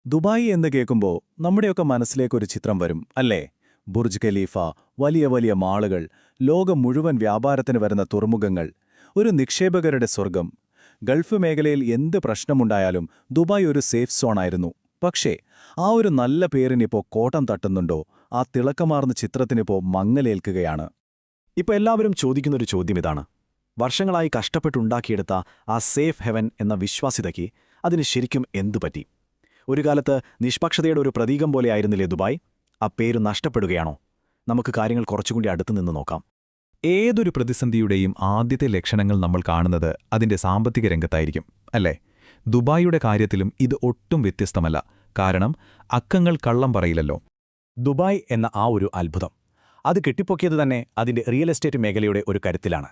Dubai എന്ന് കേൾക്കുമ്പോൾ നമ്മുടെയൊക്കെ മനസ്സിലേക്കൊരു ചിത്രം വരും അല്ലേ? ബുർജ് ഖലീഫ, വലിയ വലിയ മാളുകൾ, ലോകം മുഴുവൻ വ്യാപാരത്തിന് വരുന്ന തുറമുഖങ്ങൾ, ഒരു നിക്ഷേപകരുടെ സ്വർഗം. ഗൾഫ് മേഖലയിൽ എന്ത് പ്രശ്നമുണ്ടായാലും ദുബായ് ഒരു സേഫ് സോണായിരുന്നു. പക്ഷേ ആ ഒരു നല്ല പേരിനിപ്പോ കോട്ടം തട്ടുന്നുണ്ടോ? ആ തിളക്കമാർന്ന ചിത്രത്തിനിപ്പോ മങ്ങലേൽക്കുകയാണ്. ഇപ്പോൾ എല്ലാവരും ചോദിക്കുന്നൊരു ചോദ്യം ഇതാണ്: വർഷങ്ങളായി കഷ്ടപ്പെട്ടുണ്ടാക്കിയെടുത്ത ആ സേഫ് ഹെവൻ എന്ന വിശ്വാസ്യതയ്ക്ക് അതിന് ശരിക്കും എന്തുപറ്റി? ഒരു കാലത്ത് നിഷ്പക്ഷതയുടെ ഒരു പ്രതീകം പോലെയായിരുന്നില്ലേ ദുബായ്? ആ പേര് നഷ്ടപ്പെടുകയാണോ? നമുക്ക് കാര്യങ്ങൾ കുറച്ചുകൂടി അടുത്തുനിന്ന് നോക്കാം. ഏതൊരു പ്രതിസന്ധിയുടെയും ആദ്യത്തെ ലക്ഷണങ്ങൾ നമ്മൾ കാണുന്നത് അതിന്റെ സാമ്പത്തിക രംഗത്തായിരിക്കും, അല്ലേ? ദുബായിയുടെ കാര്യത്തിലും ഇത് ഒട്ടും വ്യത്യസ്തമല്ല. കാരണം അക്കങ്ങൾ കള്ളം പറയില്ലല്ലോ. ദുബായ് എന്ന ആ ഒരു അത്ഭുതം, അത് കെട്ടിപ്പൊക്കിയത് തന്നെ അതിന്റെ റിയൽ എസ്റ്റേറ്റ് മേഖലയുടെ ഒരു കരുത്തിലാണ്.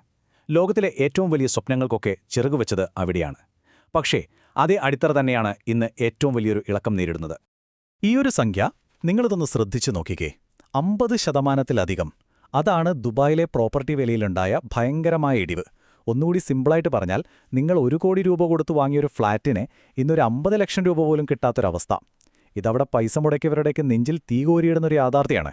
ലോകത്തിലെ ഏറ്റവും വലിയ സ്വപ്നങ്ങൾക്കൊക്കെ ചിറകുവെച്ചത് അവിടെയാണ്. പക്ഷേ അതേ അടിത്തറ തന്നെയാണ് ഇന്ന് ഏറ്റവും വലിയൊരു ഇളക്കം നേരിടുന്നത്. ഈയൊരു സംഖ്യ നിങ്ങളിതൊന്ന് ശ്രദ്ധിച്ചു നോക്കിക്കേ. 50%. അതാണ് ദുബായിലെ പ്രോപ്പർട്ടി വിലയിലുണ്ടായ ഭയങ്കരമായ ഇടിവ്. ഒന്നുകൂടി സിമ്പിളായിട്ട് പറഞ്ഞാൽ, നിങ്ങൾ 1 കോടി രൂപ കൊടുത്തു വാങ്ങിയൊരു ഫ്ളാറ്റിന് ഇന്നൊരു 50 ലക്ഷം രൂപ പോലും കിട്ടാത്തൊരവസ്ഥ. ഇതവിടെ പൈസ മുടക്കിയവരുടെയൊക്കെ നെഞ്ചിൽ തീ കോരിയിടുന്നൊരു യാഥാർത്ഥ്യമാണ്.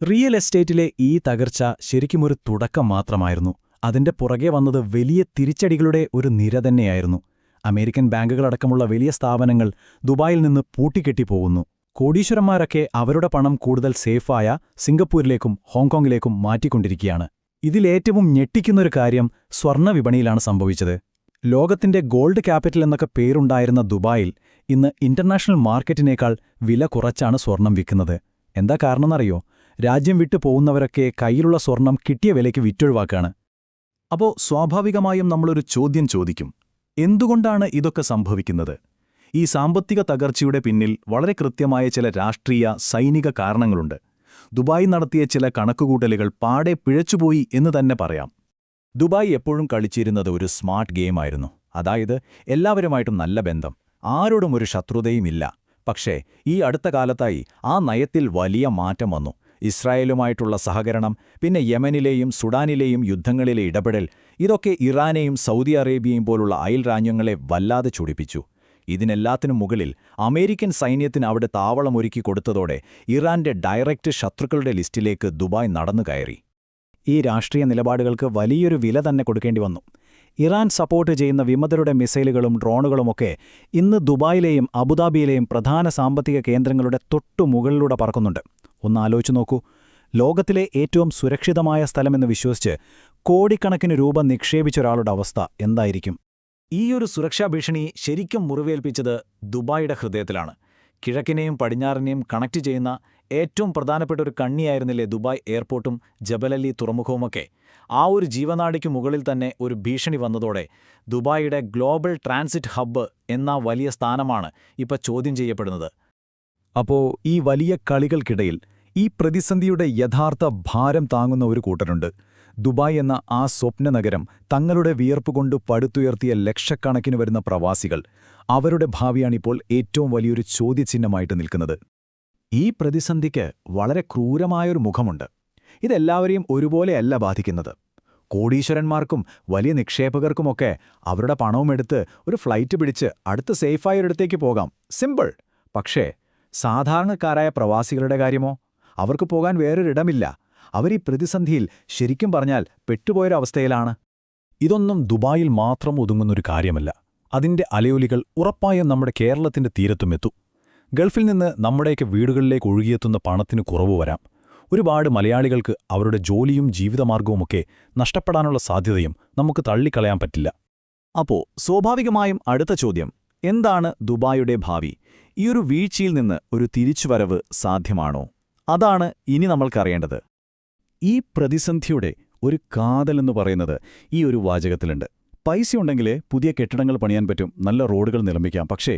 റിയൽ എസ്റ്റേറ്റിലെ ഈ തകർച്ച ശരിക്കും ഒരു തുടക്കം മാത്രമായിരുന്നു. അതിന്റെ പുറകെ വന്നത് വലിയ തിരിച്ചടികളുടെ ഒരു നിര തന്നെയായിരുന്നു. അമേരിക്കൻ ബാങ്കുകളടക്കമുള്ള വലിയ സ്ഥാപനങ്ങൾ ദുബായിൽ നിന്ന് പൂട്ടിക്കെട്ടിപ്പോകുന്നു. കോടീശ്വരന്മാരൊക്കെ അവരുടെ പണം കൂടുതൽ സേഫായ സിംഗപ്പൂരിലേക്കും ഹോങ്കോങ്ങിലേക്കും മാറ്റിക്കൊണ്ടിരിക്കുകയാണ്. ഇതിലേറ്റവും ഞെട്ടിക്കുന്നൊരു കാര്യം സ്വർണ്ണവിപണിയിലാണ് സംഭവിച്ചത്. ലോകത്തിന്റെ ഗോൾഡ് ക്യാപിറ്റൽ എന്നൊക്കെ പേരുണ്ടായിരുന്ന ദുബായിൽ ഇന്ന് ഇന്റർനാഷണൽ മാർക്കറ്റിനേക്കാൾ വില കുറച്ചാണ് സ്വർണം വിൽക്കുന്നത്. എന്താ കാരണമെന്നറിയോ? രാജ്യം വിട്ടു പോകുന്നവരൊക്കെ കയ്യിലുള്ള സ്വർണം കിട്ടിയ വിലയ്ക്ക് വിറ്റൊഴിവാക്കാണ്. അപ്പോൾ സ്വാഭാവികമായും നമ്മളൊരു ചോദ്യം ചോദിക്കും: എന്തുകൊണ്ടാണ് ഇതൊക്കെ സംഭവിക്കുന്നത്? ഈ സാമ്പത്തിക തകർച്ചയുടെ പിന്നിൽ വളരെ കൃത്യമായ ചില രാഷ്ട്രീയ, സൈനിക കാരണങ്ങളുണ്ട്. ദുബായ് നടത്തിയ ചില കണക്കുകൂട്ടലുകൾ പാടെ പിഴച്ചുപോയി എന്ന് തന്നെ പറയാം. ദുബായ് എപ്പോഴും കളിച്ചിരുന്നത് ഒരു സ്മാർട്ട് ഗെയിമായിരുന്നു. അതായത് എല്ലാവരുമായിട്ടും നല്ല ബന്ധം, ആരോടും ഒരു ശത്രുതയുമില്ല. പക്ഷേ ഈ അടുത്ത കാലത്തായി ആ നയത്തിൽ വലിയ മാറ്റം വന്നു. ഇസ്രായേലുമായിട്ടുള്ള സഹകരണം, പിന്നെ യമനിലെയും സുഡാനിലെയും യുദ്ധങ്ങളിലെ ഇടപെടൽ, ഇതൊക്കെ ഇറാനെയും സൗദി അറേബ്യയും പോലുള്ള അയൽ രാജ്യങ്ങളെ വല്ലാതെ ചൊടിപ്പിച്ചു. ഇതിനെല്ലാത്തിനും മുകളിൽ അമേരിക്കൻ സൈന്യത്തിന് അവിടെ താവളമൊരുക്കി കൊടുത്തതോടെ ഇറാന്റെ ഡയറക്റ്റ് ശത്രുക്കളുടെ ലിസ്റ്റിലേക്ക് ദുബായ് നടന്നു കയറി. ഈ രാഷ്ട്രീയ നിലപാടുകൾക്ക് വലിയൊരു വില തന്നെ കൊടുക്കേണ്ടി വന്നു. ഇറാൻ സപ്പോർട്ട് ചെയ്യുന്ന വിമതരുടെ മിസൈലുകളും ഡ്രോണുകളുമൊക്കെ ഇന്ന് ദുബായിലെയും അബുദാബിയിലെയും പ്രധാന സാമ്പത്തിക കേന്ദ്രങ്ങളുടെ തൊട്ടുമുകളിലൂടെ പറക്കുന്നുണ്ട്. ഒന്നാലോചിച്ചു നോക്കൂ. ലോകത്തിലെ ഏറ്റവും സുരക്ഷിതമായ സ്ഥലമെന്ന് വിശ്വസിച്ച് കോടിക്കണക്കിന് രൂപ നിക്ഷേപിച്ചൊരാളുടെ അവസ്ഥ എന്തായിരിക്കും? ഈയൊരു സുരക്ഷാ ഭീഷണി ശരിക്കും മുറിവേൽപ്പിച്ചത് ദുബായിയുടെ ഹൃദയത്തിലാണ്. കിഴക്കിനെയും പടിഞ്ഞാറിനെയും കണക്ട് ചെയ്യുന്ന ഏറ്റവും പ്രധാനപ്പെട്ട ഒരു കണ്ണിയായിരുന്നില്ലേ ദുബായ് എയർപോർട്ടും ജബലലി തുറമുഖവുമൊക്കെ? ആ ഒരു ജീവനാഡിക്ക് മുകളിൽ തന്നെ ഒരു ഭീഷണി വന്നതോടെ ദുബായിയുടെ ഗ്ലോബൽ ട്രാൻസിറ്റ് ഹബ്ബ് എന്ന വലിയ സ്ഥാനമാണ് ഇപ്പോൾ ചോദ്യം ചെയ്യപ്പെടുന്നത്. അപ്പോൾ ഈ വലിയ കളികൾക്കിടയിൽ ഈ പ്രതിസന്ധിയുടെ യഥാർത്ഥ ഭാരം താങ്ങുന്ന ഒരു കൂട്ടരുണ്ട്. ദുബായ് എന്ന ആ സ്വപ്ന നഗരം, തങ്ങളുടെ വിയർപ്പുകൊണ്ട് പടുത്തുയർത്തിയ ലക്ഷക്കണക്കിന് വരുന്ന പ്രവാസികൾ. അവരുടെ ഭാവിയാണിപ്പോൾ ഏറ്റവും വലിയൊരു ചോദ്യചിഹ്നമായിട്ട് നിൽക്കുന്നത്. ഈ പ്രതിസന്ധിക്ക് വളരെ ക്രൂരമായൊരു മുഖമുണ്ട്. ഇതെല്ലാവരെയും ഒരുപോലെയല്ല ബാധിക്കുന്നത്. കോടീശ്വരന്മാർക്കും വലിയ നിക്ഷേപകർക്കുമൊക്കെ അവരുടെ പണവുമെടുത്ത് ഒരു ഫ്ലൈറ്റ് പിടിച്ച് അടുത്ത സേഫായൊരിടത്തേക്ക് പോകാം, സിമ്പിൾ. പക്ഷേ സാധാരണക്കാരായ പ്രവാസികളുടെ കാര്യമോ? അവർക്ക് പോകാൻ വേറൊരിടമില്ല. അവരീ പ്രതിസന്ധിയിൽ ശരിക്കും പറഞ്ഞാൽ പെട്ടുപോയൊരവസ്ഥയിലാണ്. ഇതൊന്നും ദുബായിൽ മാത്രം ഒതുങ്ങുന്നൊരു കാര്യമല്ല. അതിന്റെ അലയൊലികൾ ഉറപ്പായും നമ്മുടെ കേരളത്തിന്റെ തീരത്തുമെത്തും. ഗൾഫിൽ നിന്ന് നമ്മുടെയൊക്കെ വീടുകളിലേക്ക് ഒഴുകിയെത്തുന്ന പണത്തിന് കുറവ് വരാം. ഒരുപാട് മലയാളികൾക്ക് അവരുടെ ജോലിയും ജീവിതമാർഗവുമൊക്കെ നഷ്ടപ്പെടാനുള്ള സാധ്യതയും നമുക്ക് തള്ളിക്കളയാൻ പറ്റില്ല. അപ്പോൾ സ്വാഭാവികമായും അടുത്ത ചോദ്യം: എന്താണ് ദുബായിയുടെ ഭാവി? ഈയൊരു വീഴ്ചയിൽ നിന്ന് ഒരു തിരിച്ചുവരവ് സാധ്യമാണോ? അതാണ് ഇനി നമ്മൾക്കറിയേണ്ടത്. ഈ പ്രതിസന്ധിയുടെ ഒരു കാതലെന്ന് പറയുന്നത് ഈ ഒരു വാചകത്തിലുണ്ട്. പൈസയുണ്ടെങ്കിൽ പുതിയ കെട്ടിടങ്ങൾ പണിയാൻ പറ്റും, നല്ല റോഡുകൾ നിർമ്മിക്കാം. പക്ഷേ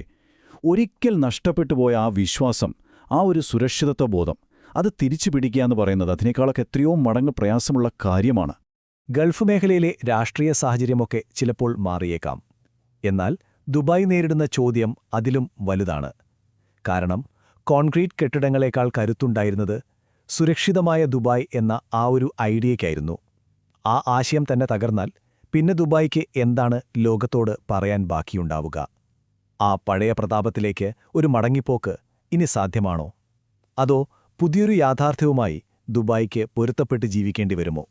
ഒരിക്കൽ നഷ്ടപ്പെട്ടുപോയ ആ വിശ്വാസം, ആ ഒരു സുരക്ഷിതത്വബോധം, അത് തിരിച്ചു പിടിക്കുക എന്ന് പറയുന്നത് അതിനേക്കാളൊക്കെ എത്രയോ മടങ്ങ് പ്രയാസമുള്ള കാര്യമാണ്. ഗൾഫ് മേഖലയിലെ രാഷ്ട്രീയ സാഹചര്യമൊക്കെ ചിലപ്പോൾ മാറിയേക്കാം. എന്നാൽ ദുബായ് നേരിടുന്ന ചോദ്യം അതിലും വലുതാണ്. കാരണം കോൺക്രീറ്റ് കെട്ടിടങ്ങളെക്കാൾ കരുത്തുണ്ടായിരുന്നത് സുരക്ഷിതമായ ദുബായ് എന്ന ആ ഒരു ഐഡിയയ്ക്കായിരുന്നു. ആ ആശയം തന്നെ തകർന്നാൽ പിന്നെ ദുബായ്ക്ക് എന്താണ് ലോകത്തോട് പറയാൻ ബാക്കിയുണ്ടാവുക? ആ പഴയ പ്രതാപത്തിലേക്ക് ഒരു മടങ്ങിപ്പോക്ക് ഇനി സാധ്യമാണോ? അതോ പുതിയൊരു യാഥാർത്ഥ്യവുമായി ദുബായിക്ക് പൊരുത്തപ്പെട്ട് ജീവിക്കേണ്ടി വരുമോ?